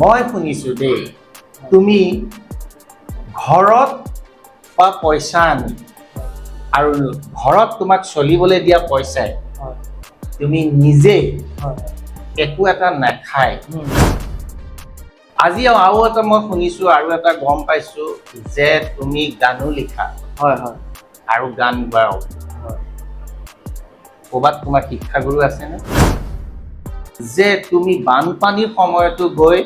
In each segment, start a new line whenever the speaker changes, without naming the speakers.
মই শুনিছো দেই তুমি ঘৰত বা পইচা আনি আৰু ঘৰত তোমাক চলিবলৈ দিয়া পইচাই তুমি নিজে একো এটা নাখাই আজি আৰু এটা মই শুনিছো আৰু এটা গম পাইছো যে তুমি গানো লিখা আৰু গান গাও ক'ৰবাত তোমাৰ শিক্ষাগুৰু আছেনে যে তুমি বানপানীৰ সময়তো গৈ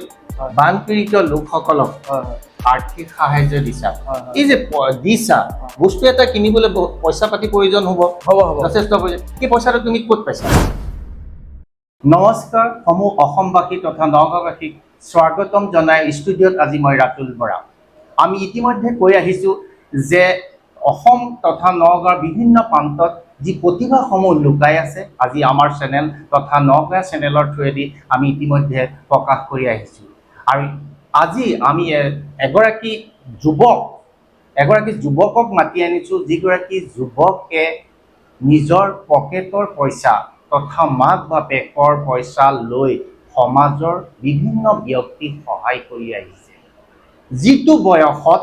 বানপীড়িত লোকসকলক আৰ্থিক সাহায্য দিছা এই যে দিছা বস্তু এটা কিনিবলৈ পইচা পাতি প্ৰয়োজন হ'ব যথেষ্ট প্ৰয়োজন এই পইচাটো তুমি ক'ত পাইছা নমস্কাৰ সমূহ অসমবাসী তথা নগাঁওবাসীক স্বাগতম জনাই ষ্টুডিঅ'ত আজি মই ৰাতুল বৰা আমি ইতিমধ্যে কৈ আহিছোঁ যে অসম তথা নগাঁৱৰ বিভিন্ন প্ৰান্তত যি প্ৰতিভাসমূহ লুকাই আছে আজি আমাৰ চেনেল তথা নগাঁও চেনেলৰ থ্ৰুৱেদি আমি ইতিমধ্যে প্ৰকাশ কৰি আহিছোঁ আৰু আজি আমি এগৰাকী যুৱকক মাতি আনিছোঁ যিগৰাকী যুৱকে নিজৰ পকেটৰ পইচা তথা মাক বাপেকৰ পইচা লৈ সমাজৰ বিভিন্ন ব্যক্তিক সহায় কৰি আহিছে যিটো বয়সত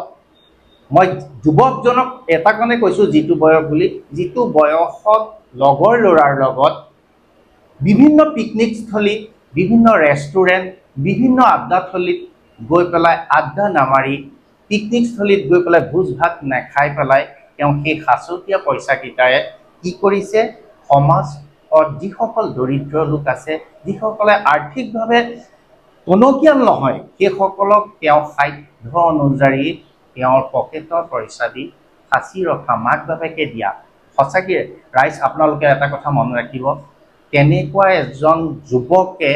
মই যুৱকজনক এটা কাৰণে কৈছোঁ যিটো বয়স বুলি যিটো বয়সত লগৰ ল'ৰাৰ লগত বিভিন্ন পিকনিকস্থলী বিভিন্ন ৰেষ্টুৰেণ্ট বিভিন্ন আড্ডাথলীত গৈ পেলাই আড্ডা নামাৰি পিকনিকস্থলীত গৈ পেলাই ভোজ ভাত নাখাই পেলাই তেওঁ সেই সাঁচতীয়া পইচাকেইটাৰে কি কৰিছে সমাজত যিসকল দৰিদ্ৰ লোক আছে যিসকলে আৰ্থিকভাৱে টনকিয়াল নহয় সেইসকলক তেওঁ সাধ্য অনুযায়ী তেওঁৰ পকেটৰ পইচা দি সাঁচি ৰখা মাক বাপেকে দিয়া সঁচাকৈ ৰাইজ আপোনালোকে এটা কথা মনত ৰাখিব তেনেকুৱা এজন যুৱকে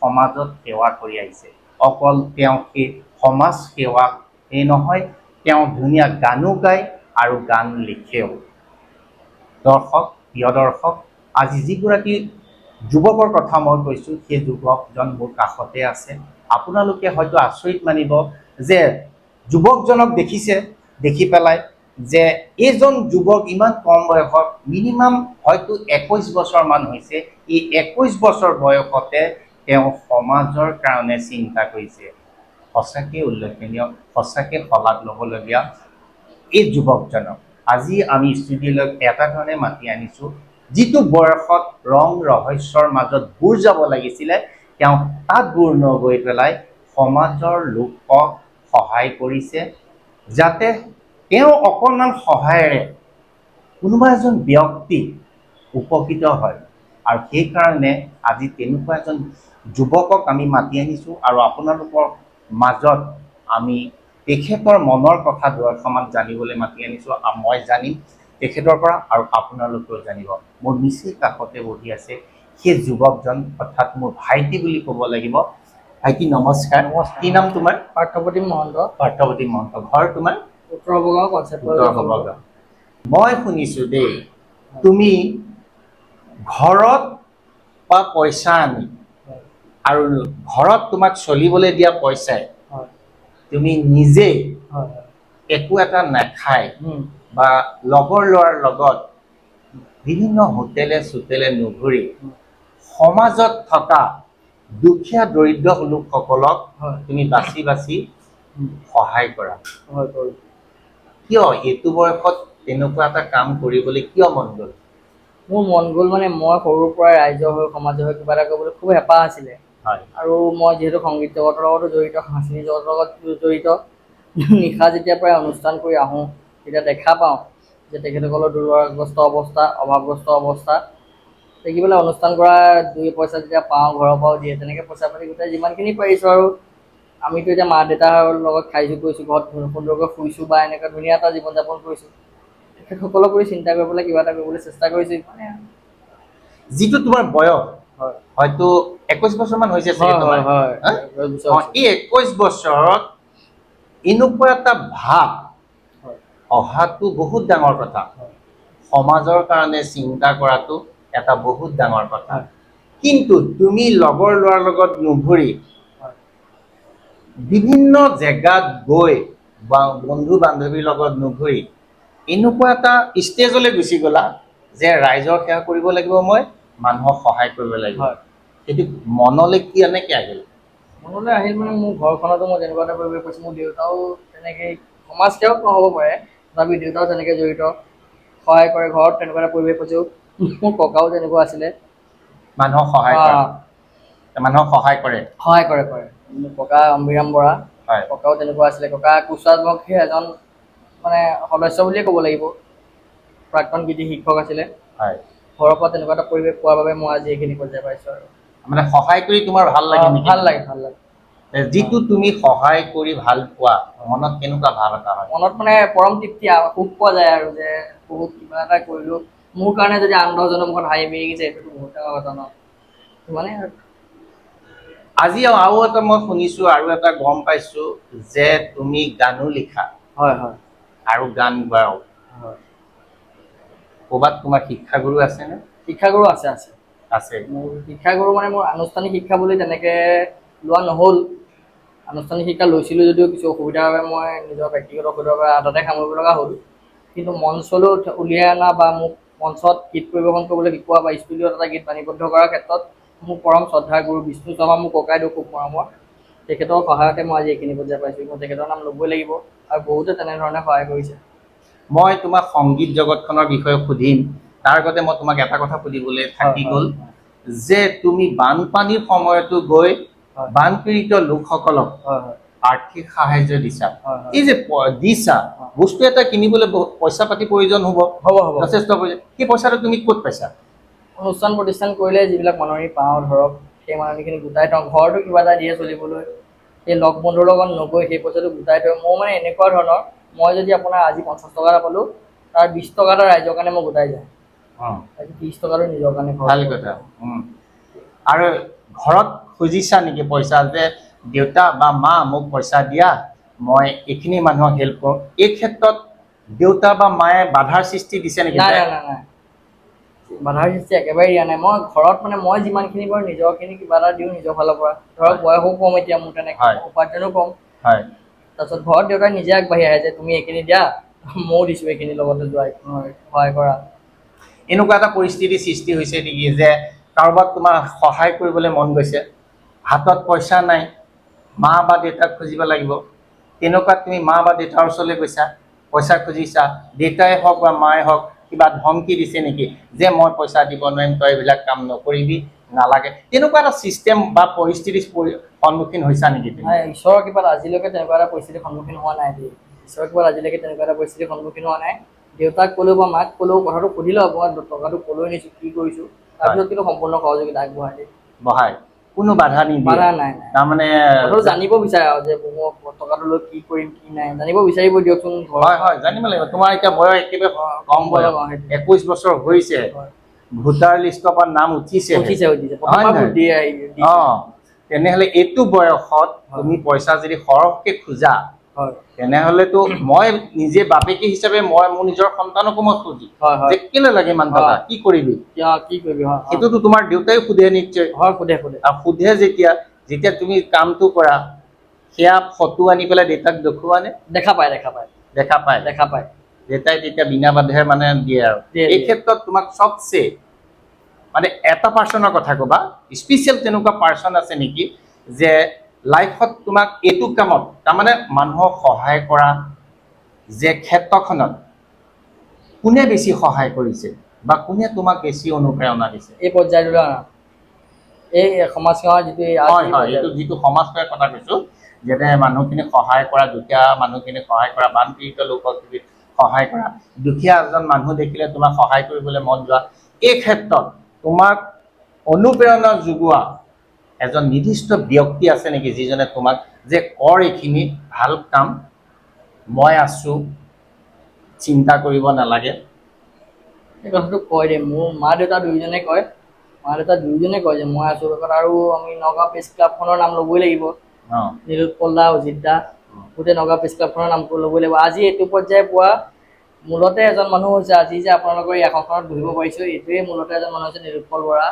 সমাজত সেৱা কৰি আহিছে অকল তেওঁ সেই সমাজ সেৱা এই নহয় তেওঁ ধুনীয়া গানো গায় আৰু গান লিখেও প্ৰিয় দৰ্শক আজি যিগৰাকী যুৱকৰ কথা মই কৈছোঁ সেই যুৱকজন মোৰ কাষতে আছে আপোনালোকে হয়তো আচৰিত মানিব যে যুৱকজনক দেখি পেলাই যে এইজন যুৱক ইমান কম বয়সত মিনিমাম হয়তো 21 বছৰমান হৈছে এই 21 বছৰ বয়সতে তেওঁ সমাজৰ কাৰণে চিন্তা কৰিছে সঁচাকৈ উল্লেখনীয় সঁচাকৈ শলাগ ল'বলগীয়া এই যুৱকজনক আজি আমি ষ্টুডিঅ'লৈ এটা কাৰণে মাতি আনিছোঁ যিটো বয়সত ৰং ৰহস্যৰ মাজত বুৰ যাব লাগিছিলে তেওঁ তাত বুৰ নগৈ পেলাই সমাজৰ লোকক সহায় কৰিছে যাতে তেওঁ অকণমান সহায়েৰে কোনোবা এজন ব্যক্তি উপকৃত হয় আৰু সেইকাৰণে আজি তেনেকুৱা এজন যুৱকক আমি মাতি আনিছোঁ আৰু আপোনালোকৰ মাজত আমি তেখেতৰ মনৰ কথা দুআষাৰমান জানিবলৈ মাতি আনিছোঁ আৰু মই জানিম তেখেতৰ পৰা আৰু আপোনালোকেও জানিব মোৰ নিচেই কাষতে বহি আছে সেই যুৱকজন অৰ্থাৎ মোৰ ভাইটি বুলি ক'ব লাগিব ভাইটি নমস্কাৰ কি নাম তোমাৰ
পাৰ্থপ্ৰতিম মহন্ত
ঘৰ তোমাৰ
উত্তৰ বগাঁও কনচেপ্ট
মই শুনিছোঁ দেই তুমি ঘৰত বা পইচা আনি আৰু ঘৰত তোমাক চলিবলৈ দিয়া পইচাই তুমি নিজে একো এটা নাখাই বা লগৰ ল'ৰাৰ লগত বিভিন্ন হোটেলে নুঘূৰি সমাজত থকা দুখীয়া দৰিদ্ৰ লোকসকলক তুমি বাছি বাছি সহায় কৰা কিয় এইটো বয়সত তেনেকুৱা এটা কাম কৰিবলৈ কিয় মন গ'ল
মোৰ মন গ'ল মানে মই সৰুৰ পৰাই ৰাইজৰ হৈ সমাজৰ হৈ কিবা এটা কৰিবলৈ খুব হেঁপাহ আছিলে আৰু মই যিহেতু সংগীত জগতৰ লগতো জড়িত সাংস্কৃতিক জগতৰ লগত জড়িত নিশা যেতিয়াৰ পৰাই অনুষ্ঠান কৰি আহোঁ তেতিয়া দেখা পাওঁ যে তেখেতসকলৰ দুৰ্গগ্ৰস্ত অৱস্থা অভাৱগ্ৰস্ত অৱস্থা দেখিবলৈ অনুষ্ঠান কৰা 2 পইচা যেতিয়া পাওঁ ঘৰৰ পৰাও দিয়ে তেনেকৈ পইচা পাতি গোটাই যিমানখিনি পাৰিছোঁ আৰু আমিতো এতিয়া মা দেউতাৰ লগত খাইছোঁ কৰিছোঁ ঘৰত সুন্দৰকৈ শুইছোঁ বা এনেকুৱা ধুনীয়া এটা জীৱন যাপন কৰিছোঁ তেখেতসকলক কৰি চিন্তা কৰিবলৈ কিবা এটা কৰিবলৈ চেষ্টা কৰিছোঁ মানে
যিটো তোমাৰ বয়স হয়তো 21 বছৰমান হৈছে এই 21 বছৰত এনেকুৱা এটা ভাৱ অহাটো বহুত ডাঙৰ কথা সমাজৰ কাৰণে চিন্তা কৰাটো এটা বহুত ডাঙৰ কথা কিন্তু তুমি লগৰ ল'ৰাৰ লগত নুঘূৰি বিভিন্ন জেগাত গৈ বা বন্ধু বান্ধৱীৰ লগত নুঘূৰি এনেকুৱা এটা ষ্টেজলৈ গুচি গ'লা যে ৰাইজৰ সেৱা কৰিব লাগিব মই মানুহক সহায় কৰিব লাগিব সেইটো মনলৈ কি এনেকৈ আহিল
মনলৈ আহিল মানে মোৰ ঘৰখনতো মই তেনেকুৱা এটা পৰিৱেশ পাইছোঁ, মোৰ দেউতাও তেনেকৈ সমাজ সেৱক নহ'ব পাৰে, তথাপি দেউতাও তেনেকৈ জড়িত, সহায় কৰে, ঘৰত তেনেকুৱা এটা পৰিৱেশ পাইছোঁ। মোৰ ককাও তেনেকুৱা আছিলে,
মানুহক সহায় কৰে, মানুহক সহায় কৰে।
সহায় কৰে কৰে। মোৰ ককা অম্বিৰাম বৰা,
হয়
ককাও তেনেকুৱা আছিলে। ককা কুচৰাজবংশী এজন মানে সদস্য বুলিয়ে ক'ব লাগিব, প্ৰাক্তন কৃতি শিক্ষক আছিলে।
হয়,
ঘৰৰ পৰা তেনেকুৱা এটা পৰিৱেশ পোৱাৰ বাবে মই আজি এইখিনি পৰ্যায় পাইছোঁ। আৰু
মানে সহায় কৰি তোমাৰ ভাল লাগে নেকি?
ভাল লাগে, ভাল লাগে।
যিটো তুমি সহায় কৰি ভাল পোৱা, মনত কেনেকুৱা ভাৱ এটা হয়?
মনত মানে পৰম তৃপ্তি সুখ পোৱা যায় আৰু যে বহুত কিবা এটা কৰিলোঁ, মোৰ কাৰণে যদি আন দহজনৰ মুখত হাঁহি বিৰিঙি যায়, এইটোতো বহুত ডাঙৰ কথা ন। মানে
আজি আৰু এটা মই শুনিছো আৰু এটা গম পাইছো যে তুমি গানো লিখা।
হয় হয়।
আৰু গান গাও।
হয়।
ক'ৰবাত তোমাৰ শিক্ষাগুৰু আছেনে?
শিক্ষাগুৰু আছে আছে
আছে।
মোৰ শিক্ষাগুৰু মানে মোৰ আনুষ্ঠানিক শিক্ষা বুলি তেনেকৈ লোৱা নহ'ল। আনুষ্ঠানিক শিক্ষা লৈছিলোঁ যদিও কিছু অসুবিধাৰ বাবে মই নিজৰ ব্যক্তিগত অসুবিধাৰ বাবে আধাতে সামৰিব লগা হ'ল। কিন্তু মঞ্চলৈ উলিয়াই অনা বা মোক মঞ্চত গীত পৰিৱেশন কৰিবলৈ শিকোৱা বা ষ্টুডিঅ'ত এটা গীত বাণীবদ্ধ কৰাৰ ক্ষেত্ৰত মোৰ পৰম শ্ৰদ্ধাৰ গুৰু বিষ্ণু শৰ্মা, মোৰ ককাইদেউ খুব মৰমৰ, তেখেতৰ সহায়তে মই আজি এইখিনি পৰ্যায় পাইছোঁ। মই তেখেতৰ নাম ল'বই লাগিব, আৰু বহুতে তেনেধৰণে সহায় কৰিছে।
মই তোমাক সংগীত জগতখনৰ বিষয়ে সুধিম, তাৰ আগতে মই তোমাক এটা কথা সুধিবলৈ থাকি গ'ল যে তুমি বানপানীৰ সময়তো গৈ বানপীড়িত লোকসকলক আৰ্থিক সাহায্য দিছা। এই যে দিছা, বস্তু এটা কিনিবলৈ পইচা পাতি প্ৰয়োজন হ'ব, যথেষ্ট প্ৰয়োজন। সেই পইচাটো তুমি ক'ত পাইছা?
অনুষ্ঠান প্ৰতিষ্ঠান কৰিলে যিবিলাক মাননি পাওঁ, ধৰক সেই মাননিখিনি গোটাই থওঁ, ঘৰতো কিবা এটা দিয়ে চলিবলৈ। সেই লগ বন্ধুৰ লগত নগৈ সেই পইচাটো গোটাই থওঁ। মোৰ মানে এনেকুৱা ধৰণৰ, মই যদি আপোনাৰ আজি 50 টকা এটা পালোঁ, তাৰ 20 টকা এটা ৰাইজৰ কাৰণে মই গোটাই যাওঁ, 30 টকাটো নিজৰ কাৰণে।
ভাল কথা। আৰু ঘৰত খুজিছা নেকি পইচা, যে দেউতা বা মা মোক পইচা দিয়া, মই এইখিনি মানুহক হেল্প কৰোঁ? এই ক্ষেত্ৰত দেউতা বা মায়ে বাধাৰ সৃষ্টি দিছে নেকি?
নাই নাই নাই, বাধাৰ সৃষ্টি একেবাৰে দিয়া নাই। মই ঘৰত মানে মই যিমানখিনি বাৰু নিজৰখিনি কিবা এটা দিওঁ নিজৰ ফালৰ পৰা, ধৰক বয়সো কম এতিয়া মোৰ, তেনেকৈ উপাৰ্জনো কম।
হয়।
তাৰপিছত ঘৰত দেউতাই নিজে আগবাঢ়ি আহে যে তুমি এইখিনি দিয়া, ময়ো দিছোঁ এইখিনি লগতে যোৱাই সহায় কৰা।
এনেকুৱা এটা পৰিস্থিতিৰ সৃষ্টি হৈছে নেকি যে কাৰোবাক তোমাৰ সহায় কৰিবলৈ মন গৈছে, হাতত পইচা নাই, মা বা দেউতাক খুজিব লাগিব, তেনেকুৱাত তুমি মা বা দেউতাৰ ওচৰলৈ গৈছা, পইচা খুজিছা, দেউতাই হওক বা মায়ে হওক কিবা ধমকি দিছে নেকি যে মই পইচা দিব নোৱাৰিম, তই এইবিলাক কাম নকৰিবি, নালাগে, তেনেকুৱা এটা চিষ্টেম বা পৰিস্থিতিৰ সন্মুখীন হৈছা নেকি?
নাই, ঈশ্বৰৰ কৃপাত আজিলৈকে তেনেকুৱা এটা পৰিস্থিতিৰ সন্মুখীন হোৱা নাই দেই। ঈশ্বৰৰ কৃপাত আজিলৈকে তেনেকুৱা এটা পৰিস্থিতিৰ সন্মুখীন হোৱা নাই। দেউতাক ক'লেও বা মাক ক'লেও কথাটো সুধি লওঁ, মই টকাটো ক'লৈ নিছোঁ, কি কৰিছোঁ, তাৰপিছত কিন্তু সম্পূৰ্ণ সহযোগিতা আগবঢ়াই দিয়ে।
বহাই কোনো বাধা নিদিয়ে?
বাধা নাই।
তাৰমানে
কথাটো জানিব বিচাৰে আৰু যে মই টকাটো লৈ কি কৰিম কি নাই, জানিব বিচাৰিব দিয়কচোন।
হয় হয়, জানিব লাগিব। তোমাৰ এতিয়া বয়স একেবাৰে কম বয়স, 21 বছৰ হৈছে, ভোটাৰ লিষ্টৰ পৰা নাম উঠিছে। তেনেহলে এইটো বয়সত তুমি পইচা যদি সৰহকে খোজা, তেনেহলেতো মই নিজে বাপেকে হিচাপে মই মোৰ নিজৰ সন্তানকো মই খুজি যে কেলে লাগে ইমান টকা, কি কৰিবি, সেইটোতো তোমাৰ দেউতাই সোধে নিশ্চয়। সোধে যেতিয়া যেতিয়া তুমি কামটো কৰা, সেয়া ফটো আনি পেলাই দেউতাক দেখুওৱা নে? দেখা পায়। দেউতাই তেতিয়া বিনা বাধে মানে দিয়ে। আৰু এই ক্ষেত্ৰত তোমাক চবচে মানে এটা পাৰ্চনৰ কথা ক'বা, স্পেচিয়েল তেনেকুৱা পাৰ্চন আছে নেকি যে লাইফত তোমাক এইটো কামত, তাৰমানে মানুহক সহায় কৰা যে ক্ষেত্ৰখনত কোনে বেছি সহায় কৰিছে বা কোনে তোমাক বেছি অনুপ্ৰেৰণা দিছে?
এই পৰ্যায়টোলৈ অনা, এই সমাজসেৱাৰ যিটো
এইটো যিটো সমাজসেৱাৰ কথা কৈছো, যেনে মানুহখিনিক সহায় কৰা, দুখীয়া মানুহখিনিক সহায় কৰা, বানপীড়িত লোকক সহায় কৰা, দুখীয়া এজন মানুহ দেখিলে তোমাক সহায় কৰিবলৈ মন যোৱা, এই ক্ষেত্ৰত তোমাক অনুপ্ৰেৰণা যোগোৱা এজন নিৰ্দিষ্ট ব্যক্তি আছে নেকি, যিজনে তোমাক যে কৰ এইখিনি ভাল কাম, মই আছো, চিন্তা কৰিব নালাগে?
এই কথাটো কয় দেই, মোৰ মা দেউতা দুয়োজনে কয়। যে মই আছো লগত। আৰু আমি নগাঁও প্ৰেছ ক্লাবখনৰ নাম ল'বই লাগিব, নীলোৎপল দা, অজিত দা, গোটেই নগাঁও প্ৰেছ ক্লাবখনৰ নামটো ল'বই লাগিব। আজি এইটো পৰ্যায় পোৱা মূলতে এজন মানুহ হৈছে, আজি যে আপোনালোকৰ এই আসনখনত বহিব পাৰিছো, এইটোৱে মূলতে এজন মানুহ হৈছে নীলোৎপল বৰা।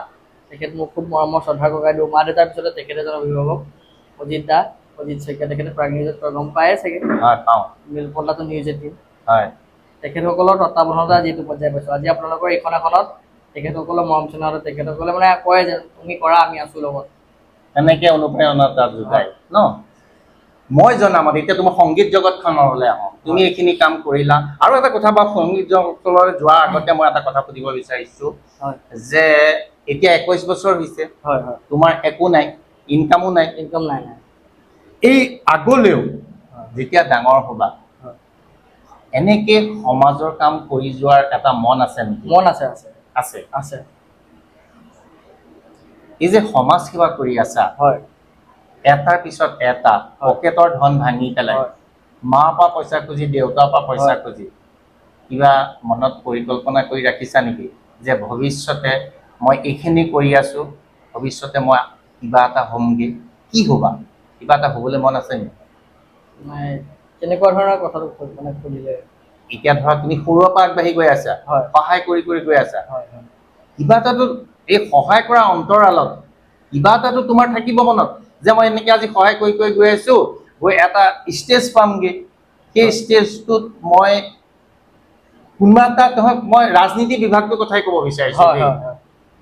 তেখেত মোৰ খুব মৰমৰ শ্ৰদ্ধা ককাইদেউ। মা দেউতাৰ পিছতে তেখেত এজন অভিভাৱক। অজিত দা, অজিত শইকীয়া, তেখেতে প্ৰাগ নিউজত গম পায়ে চাগে, নীলোৎপল দাটো নিউজ 18, তেখেতসকলৰ তত্বাৱধানতে আজি এইটো পৰ্যায় পাইছো। আজি আপোনালোকৰ এইখন আসনত তেখেতসকলৰ মৰম চেনেহতে তেখেতসকলে মানে কয় যে তুমি কৰা, আমি আছো লগত।
এনেকে অনুপ্ৰেৰণা যোগায় ন। মই জনামতে এতিয়া তোমাৰ সংগীত জগতখনলৈ আহোঁ, তুমি এইখিনি কাম কৰিলা। আৰু এটা কথা বা সংগীত জগতলৈ যোৱাৰ আগতে মই এটা কথা সুধিব বিচাৰিছোঁ যে এতিয়া 21 বছৰ হৈছে, তোমাৰ একো নাই, ইনকামো নাই,
ইনকাম নাই।
এই আগলৈও যেতিয়া ডাঙৰ হ'বা এনেকে সমাজৰ কাম কৰি যোৱাৰ এটা মন আছে নেকি?
মন আছে আছে
আছে।
আছে।
এই যে সমাজ সেৱা কৰি আছা, এটাৰ পিছত এটা পকেটৰ ধন ভাঙি পেলাই, মাৰ পৰা পইচা খুজি, দেউতাৰ পৰা পইচা খুজি, কিবা মনত পৰিকল্পনা কৰি ৰাখিছা নেকি যে ভৱিষ্যতে মই এইখিনি কৰি আছো, ভৱিষ্যতে মই কিবা এটা হ'মগৈ? কি হ'বা? কিবা এটা হ'বলৈ মন আছে নেকি?
নাই, কেনেকুৱা ধৰণৰ কথাটো মানে সুধিলে?
এতিয়া ধৰা তুমি সৰুৰ পৰা আগবাঢ়ি গৈ আছা, সহায় কৰি কৰি গৈ আছা, কিবা এটাতো এই সহায় কৰা অন্তৰালত কিবা এটাতো তোমাৰ থাকিব মনত যে মই এনেকে আজি সহায় কৰি কৰি গৈ আছো, গৈ এটা ষ্টেজ পামগে, সেই ষ্টেজটোত মই কোনোবা এটা ধৰক, মই ৰাজনীতি বিভাগটোৰ কথাই ক'ব বিচাৰিছো দেই,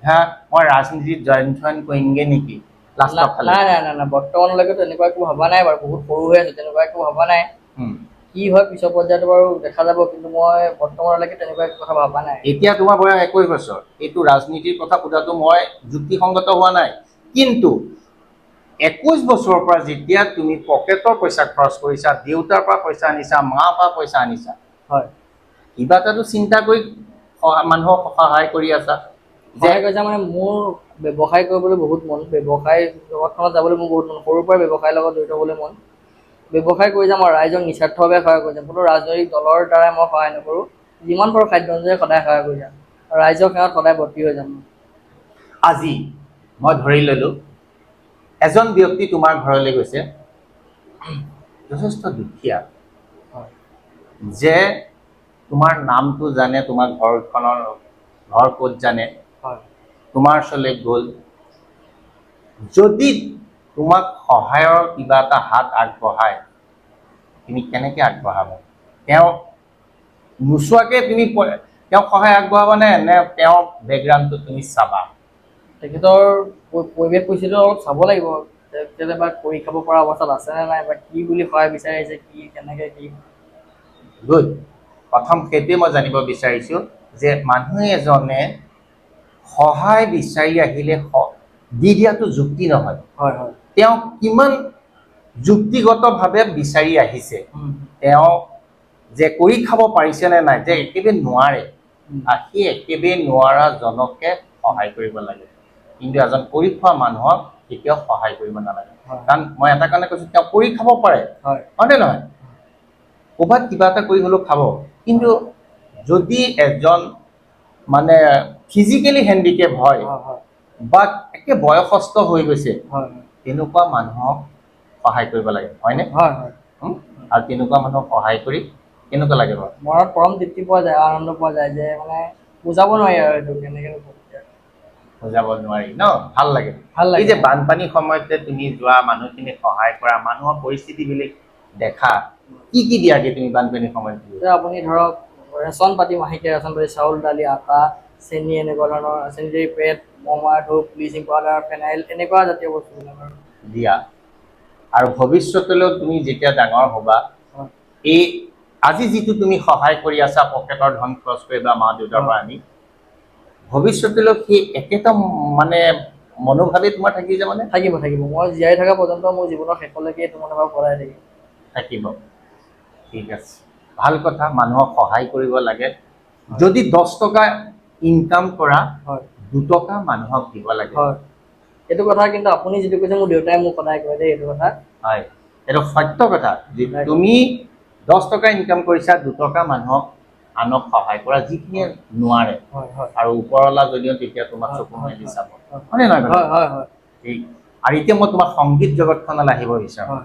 হা, মই ৰাজনীতিত জইন কৰিমগে নেকি লাষ্টৰ ফালে?
নাই, বৰ্তমানলৈকে তেনেকুৱা একো ভবা নাই বাৰু, বহুত সৰু হৈ আছে, তেনেকুৱা একো ভবা নাই। কি হয় পিছৰ পৰ্যায়তো বাৰু দেখা যাব, কিন্তু মই বৰ্তমানলৈকে তেনেকুৱা একো কথা ভবা নাই।
এতিয়া তোমাৰ বয়স 21 বছৰ, এইটো ৰাজনীতিৰ কথা সোধাটো মই যুক্তিসংগত হোৱা নাই, কিন্তু 21 বছৰৰ পৰা যেতিয়া তুমি পকেটৰ পইচা খৰচ কৰিছা, দেউতাৰ পৰা পইচা আনিছা, মাৰ পৰা পইচা আনিছা, কিবা এটাতো চিন্তা কৰি মানুহক সহায় কৰি আছা।
সহায় কৰিছা মানে মোৰ ব্যৱসায় কৰিবলৈ বহুত মন, ব্যৱসায় জগতখনত যাবলৈ মোৰ বহুত মন, সৰুৰ পৰা ব্যৱসায়ৰ লগত জড়িত হ'বলৈ মন। ব্যৱসায় কৰি যাম আৰু ৰাইজক নিস্বাৰ্থভাৱে সহায় কৰি যাম, কোনো ৰাজনৈতিক দলৰ দ্বাৰাই মই সহায় নকৰোঁ, যিমান পাৰোঁ খাদ্য অনুযায়ী সদায় সহায় কৰি যাম আৰু ৰাইজৰ সেৱাত সদায় ভৰ্তি হৈ যাম।
আজি মই ধৰি ললো এজন ব্যক্তি তোমাৰ ঘৰলৈ গৈছে, যথেষ্ট দুখীয়া, যে তোমাৰ নামটো জানে, তোমাৰ ঘৰ ক'ত জানে, তোমাৰ ওচৰলৈ গ'ল, যদি তোমাক সহায়ৰ কিবা এটা হাত আগবঢ়ায়, তুমি কেনেকে আগবঢ়াবা? তেওঁ নোচোৱাকে তুমি তেওঁক সহায় আগবঢ়াবানে, নে তেওঁৰ বেকগ্ৰাউণ্ডটো তুমি চাবা?
তেখেতৰ পৰিৱেশ পৰিস্থিতি অলপ চাব লাগিব, কেতিয়াবা কৰি খাব পৰা অৱস্থাত আছেনে নাই, বা কি বুলি সহায় বিচাৰিছে, কি কেনেকে কি।
গুড। প্ৰথম সেইটোৱে মই জানিব বিচাৰিছোঁ যে মানুহ এজনে সহায় বিচাৰি আহিলে দি দিয়াটো যুক্তি নহয়, তেওঁ কিমান যুক্তিগতভাৱে বিচাৰি আহিছে, তেওঁ যে কৰি খাব পাৰিছে নে নাই, যে একেবাৰে নোৱাৰে, সেই একেবাৰে নোৱাৰাজনকে সহায় কৰিব লাগে, কিন্তু এজন কৰি খোৱা মানুহক কেতিয়াও সহায় কৰিব নালাগে। কাৰণ মই এটা কাৰণে কৈছো, তেওঁ কৰি খাব পাৰে, হয়নে নহয়? ক'ৰবাত কিবা এটা কৰি হ'লেও খাব, কিন্তু যদি এজন মানে ফিজিকেলি হেণ্ডিকেপ হয় বা একে বয়সস্থ হৈ গৈছে, তেনেকুৱা মানুহক সহায় কৰিব লাগে, হয়নে? আৰু তেনেকুৱা মানুহক সহায় কৰি কেনেকুৱা লাগে বাৰু?
মনত পৰম তৃপ্তি পোৱা যায়, আনন্দ পোৱা যায়, যে মানে বুজাব নোৱাৰি আৰু এইটো কেনেকে
বুজাব নোৱাৰি ন, ভাল লাগে। এই যে বানপানীৰ সময়ত যে তুমি যোৱা, মানুহখিনিক সহায় কৰা, মানুহৰ পৰিস্থিতিবিলাক দেখা, কি কি দিয়াগে তুমি বানপানীৰ সময়ত?
আপুনি ধৰক ৰেচন পাতি, মাহেকীয়া ৰেচন পাতি, চাউল, দালি, আটা, চেনি, এনেকুৱা ধৰণৰ চেনিটাৰী পেড, মমা ধূপ, ব্লিচিং পাউডাৰ, ফেনাইল, এনেকুৱা জাতীয় বস্তুবিলাক
দিয়া। আৰু ভৱিষ্যতলৈও তুমি যেতিয়া ডাঙৰ হ'বা, এই আজি যিটো তুমি সহায় কৰি আছা, পকেটৰ ধন খৰচ কৰি বা মা দেউতাৰ পৰা আনি, ভৱিষ্যতলৈ সেই একেটা মানে মনোভাৱে তোমাৰ থাকি যাব নে?
থাকিব। মই জীয়াই থকা পৰ্যন্ত মোৰ জীৱনৰ শেষলৈকে এইটো মনোভাৱ সদায় থাকিব।
ঠিক আছে, ভাল কথা, মানুহক সহায় কৰিব লাগে। যদি 10 টকা ইনকাম কৰা, 2 টকা মানুহক দিব লাগে।
এইটো কথা কিন্তু আপুনি যিটো কৈছে, মোৰ দেউতাই মোক সদায় কয় দেই, এইটো কথা।
হয়, এইটো সত্য কথা। তুমি 10 টকা ইনকাম কৰিছা, 2 টকা মানুহক আনক সহায় কৰা, যিখিনিয়ে নোৱাৰে, আৰু ওপৰৱালা যদিও তেতিয়া তোমাক চকু মেলি চাব, হয়নে নহয়? ঠিক। আৰু এতিয়া মই তোমাক সংগীত জগতখনলৈ আহিব বিচাৰোঁ।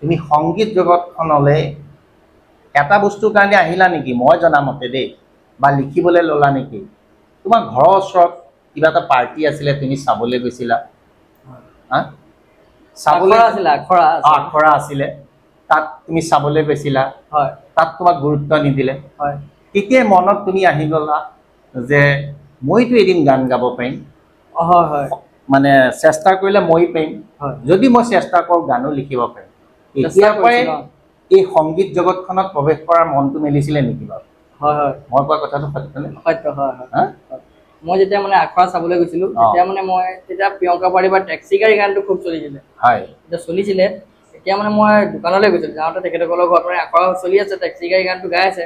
তুমি সংগীত জগতখনলৈ এটা বস্তুৰ কাৰণে আহিলা নেকি, মই জনামতে দেই, বা লিখিবলৈ ল'লা নেকি? তোমাৰ ঘৰৰ ওচৰত কিবা এটা পাৰ্টি আছিলে, তুমি চাবলৈ গৈছিলা, আখৰা আছিলে, তাত তুমি চাবলৈ গৈছিলা, তাত তোমাক গুৰুত্ব নিদিলে, তেতিয়াই মনত তুমি আহি গ'লা যে মইতো এদিন গান গাব পাৰিম, মানে চেষ্টা কৰিলে মই পাৰিম,
হয়
যদি মই চেষ্টা কৰোঁ গানো লিখিব পাৰিম।
চেষ্টা
এতিয়াৰ পৰাই
কৰিছিলোঁ।
এই সংগীত জগতখনত প্ৰৱেশ কৰাৰ মনটো মেলিছিলে নেকি বাৰু?
হয় হয়
মই কোৱা কথাটো সত্যনে?
সত্য হয় হয়
হা?
হয়। মই যেতিয়া মানে আখৰা চাবলৈ গৈছিলোঁ
অ।
তেতিয়া মানে মই তেতিয়া প্ৰিয়ংকা পাৰিবাৰ টেক্সি গাড়ী গানটো খুব চলিছিলে।
হয়
যেতিয়া চলিছিলে তেতিয়া মানে মই দোকানলৈ গৈছিলোঁ, যাওঁতে তেখেতসকলৰ ঘৰত মানে আখৰা চলি আছে, টেক্সি গাড়ী গানটো গাই আছে।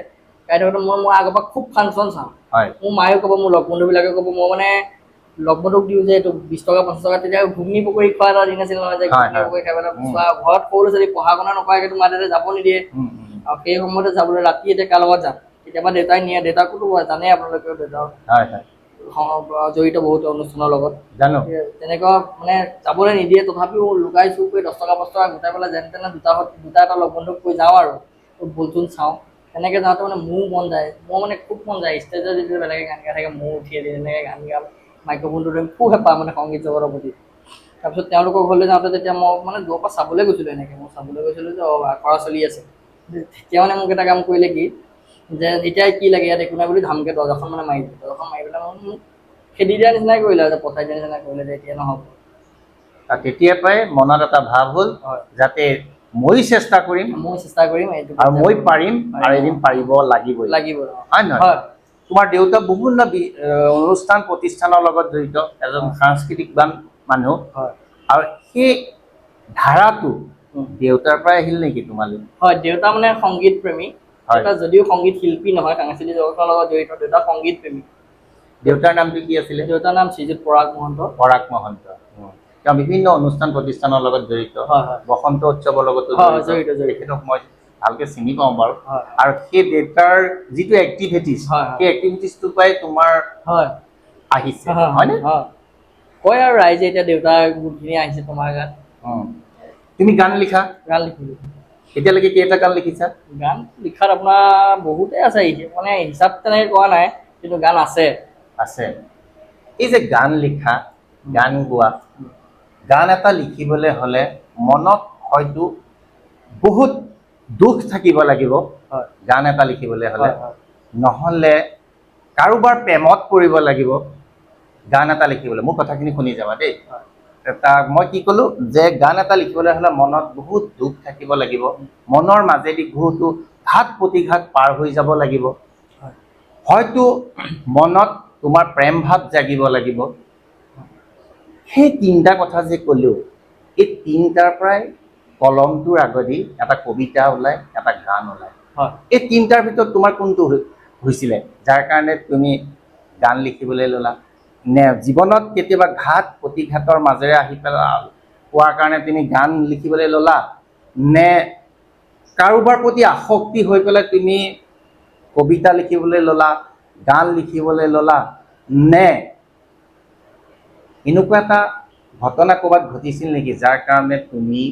গাই থাকোঁতে মই আগৰ পৰা খুব ফাংচন চাওঁ।
হয়
মোৰ মায়েও ক'ব, মোৰ লগ বন্ধুবিলাকে ক'ব, মই মানে লগ বন্ধুক দিওঁ যে এইটো 20 টকা 50 টকা, তেতিয়া ঘুগনি পকৰি খোৱা এটা দিন আছিল নহয়, যে
হয়,
ঘুগনি
হয়।
পকৰি খাই পেলাই চোৱা। ঘৰত সৰু ল'ৰা ছোৱালী পঢ়া শুনা নকৰাকৈ মা দেউতাই যাব নিদিয়ে, আৰু সেই সময়তে যাবলৈ ৰাতি এতিয়া কাৰ লগত যাম, কেতিয়াবা দেউতাই নিয়ে, দেউতাকোতো জানেই আপোনালোকেও দেউতাৰ
হয় হয়
জড়িত বহুতো অনুষ্ঠানৰ লগত।
জানো।
তেনেকুৱা মানে যাবলৈ নিদিয়ে, তথাপিও লুকাই চুৰ কৰি 10 টকা 5 টকা গোটাই পেলাই যেনে তেনে দুটা এটা লগ বন্ধুক কৈ যাওঁ আৰু বলচোন চাওঁ। তেনেকৈ যাওঁতে মানে মোৰো মন যায়, মোৰ মানে খুব মন যায় ষ্টেজত যেতিয়া বেলেগে গান গাই থাকে মোৰ উঠি তেনেকৈ গান গাম, মাইক্ৰফোনটো ধৰিম, খুব হেঁপাহ মানে সংগীত জগতৰ প্ৰতি। তাৰপিছত তেওঁলোকৰ ঘৰলৈ যাওঁতে তেতিয়া মই মানে দূৰৰ পৰা চাবলৈ গৈছিলোঁ, এনেকৈ মই চাবলৈ গৈছিলোঁ যে আখৰা চলি আছে। তেতিয়া মানে মোক এটা কাম কৰিলে কি, যে এতিয়া কি লাগে ইয়াত একো নাই বুলি ধামকৈ দৰ্জাখন মানে মাৰি দিলে। দৰ্জাখন মাৰি পেলাই মানে মোক খেদি দিয়া নিচিনাই কৰিলে, যে পঠাই দিয়া নিচিনাই কৰিলে, যে এতিয়া নহ'ব।
আৰু তেতিয়াৰ পৰাই মনত এটা ভাৱ হ'ল
হয়
যাতে মই চেষ্টা কৰিম
মই চেষ্টা কৰিম এইটো
আৰু মই পাৰিম আৰু এদিন পাৰিব লাগিবই।
লাগিব।
হয় নহয়?
হয়
তোমাৰ দেউতা বিভিন্ন অনুষ্ঠান প্ৰতিষ্ঠানৰ লগত জড়িত, এজন সাংস্কৃতিকবান মানুহ,
হয়
আৰু সেই ধাৰাটো
উম।
দেউতাৰ পৰাই আহিল নেকি তোমালৈ?
হয়, দেউতা মানে সংগীত প্ৰেমী।
হয়।
দেউতা যদিও সংগীত শিল্পী নহয়, সাংস্কৃতিক জগতৰ লগত জড়িত, দেউতা সংগীত প্ৰেমী।
দেউতাৰ নামটো কি আছিলে?
দেউতাৰ নাম শ্ৰীযুত পৰাগ মহন্ত।
পৰাগ মহন্ত। তেওঁ বিভিন্ন অনুষ্ঠান প্ৰতিষ্ঠানৰ লগত জড়িত,
হয় হয়
বসন্ত উৎসৱৰ লগতো
হয়
জড়িত।
জড়িত।
তেখেতক মই ভালকে চিনি পাওঁ বাৰু।
হয়
আৰু সেই দেউতাৰ যিটো এক্টিভিটিছ,
হয়
সেই এক্টিভিটিছটোৰ পৰাই তোমাৰ
হয়
আহিছে, হয়নে?
হয়। কয় আৰু ৰাইজে এতিয়া দেউতাৰ গুণখিনি আহিছে তোমাৰ গাত।
তুমি গান লিখা,
গান লিখিলোঁ।
এতিয়ালৈকে কেইটা গান লিখিছা?
গান লিখাত আপোনাৰ বহুতেই আছে, মানে হিচাপ তেনেকৈ কৰা নাই, কিন্তু গান আছে।
আছে। এই যে গান লিখা, গান গোৱা, গান এটা লিখিবলৈ হ'লে মনত হয়তো বহুত দুখ থাকিব লাগিব
হয়
গান এটা লিখিবলৈ হ'লে,
হয়
নহ'লে কাৰোবাৰ প্ৰেমত পৰিব লাগিব গান এটা লিখিবলৈ। মোৰ কথাখিনি শুনি যাবা দেই। মই কি ক'লো, যে গান এটা লিখিবলৈ হ'লে মনত বহুত দুখ থাকিব লাগিব, মনৰ মাজেদি বহুতো ঘাত প্ৰতিঘাত পাৰ হৈ যাব লাগিব, হয়তো মনত তোমাৰ প্ৰেম ভাৱ জাগিব লাগিব। সেই তিনিটা কথা যে ক'লো, এই তিনিটাৰ পৰাই কলমটোৰ আগেদি এটা কবিতা ওলায়, এটা গান ওলায়।
হয়
এই তিনিটাৰ ভিতৰত তোমাৰ কোনটো হৈছিলে যাৰ কাৰণে তুমি গান লিখিবলৈ ল'লা? নে জীৱনত কেতিয়াবা ঘাত প্ৰতিঘাতৰ মাজেৰে আহি পেলাই পোৱাৰ কাৰণে তুমি গান লিখিবলৈ ল'লা, নে কাৰোবাৰ প্ৰতি আসক্তি হৈ পেলাই তুমি কবিতা লিখিবলৈ ল'লা, গান লিখিবলৈ ল'লা, নে এনেকুৱা এটা ঘটনা ক'ৰবাত ঘটিছিল নেকি যাৰ কাৰণে তুমি